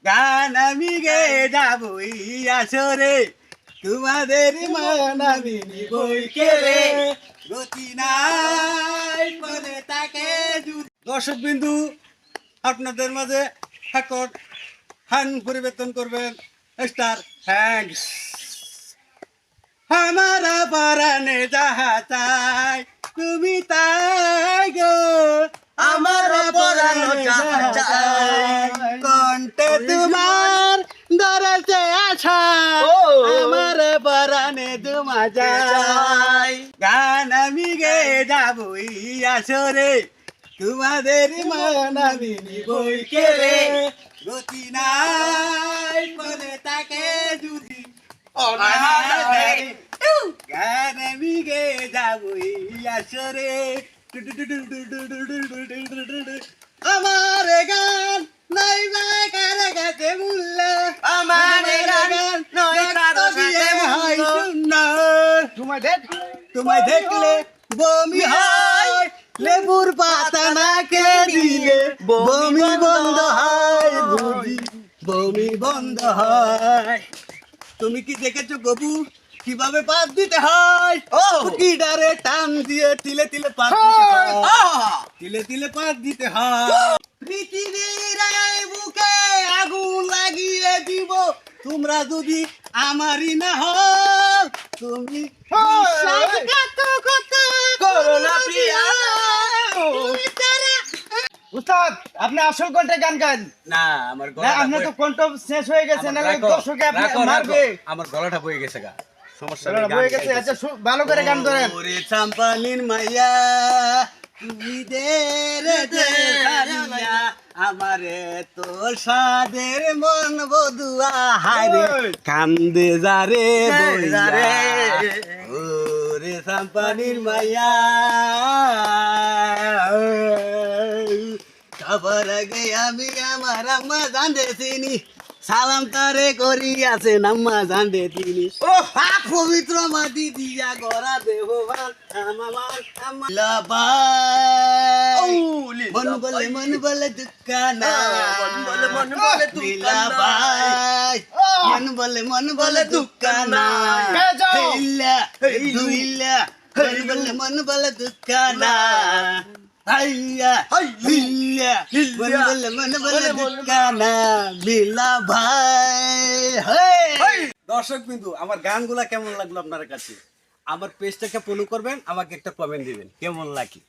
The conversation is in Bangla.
গান আমি গে যাবই আসরে তোমাদের মান আমি নিবই কে রে গতি নাই বলে তাকে দর্শক বিন্দু আপনাদের মাঝে ঠাকুর হান পরিবর্তন করবেন স্টার থ্যাঙ্কস हमारा पराने যাহা চাই তুমি তাই গো हमारा परानो যাহা চাই কণ্ঠে তোমার দরজে আছা আমার পরানে তোমা যাই গান আমি গে যাবই আসরে তোমাদের মান আমি নিবই কে রে গতি নাই বলে তাকে যদি গান আমি গে যাবই আসরে আমার গান নাই ভাই কারে কাছে মূল্য আমার গান নয় কারো সাথে হয় সুন্দর তোমায় দেখলে বমি হয় লেবুর পাতা নাকে দিলে বমি বন্ধ হয় বুঝি বমি বন্ধ হয় তুমি কি দেখেছো গবু কিভাবে পাত দিতে হয় গিটারে টান দিয়ে তিলে তিলে পাত দিতে হয় তিলে তিলে পাত দিতে হয় পৃথিবীর এই বুকে আগুন লাগিয়ে দিব তোমরা যদি আমারই না হও তুমি করোনা প্রিয়া উস্তাদ আপনি আসল কণ্ঠে গান গান না আমার না আপনার তো কণ্ঠ শেষ হয়ে গেছে না দর্শকে আপনি মারবে আমার গলাটা বয়ে গেছে গা সমস্যা গলাটা বয়ে গেছে আচ্ছা ভালো করে গান ধরেন ওরে চাম্পানির মাইয়া তুমি দে রে দে হারিয়া আমারে তোর সাদের মন বদুয়া হারে কান্দে যারে বইয়া রে ওরে চাম্পানির মাইয়া সবার আগে আমি আমার আম্মা জানতে চিনি সালাম তারে করি আছেন আম্মা জানতে তিনি ও পবিত্র মাটি দিয়া গড়া দেহ মন বলে দুকানা মন বলে লীলা ভাই মন বলে দুকানা মন বলে দুকানা দর্শক বিন্দু আমার গানগুলা কেমন লাগলো আপনার কাছে আমার পেজটাকে ফলো করবেন আমাকে একটা কমেন্ট দিবেন কেমন লাগে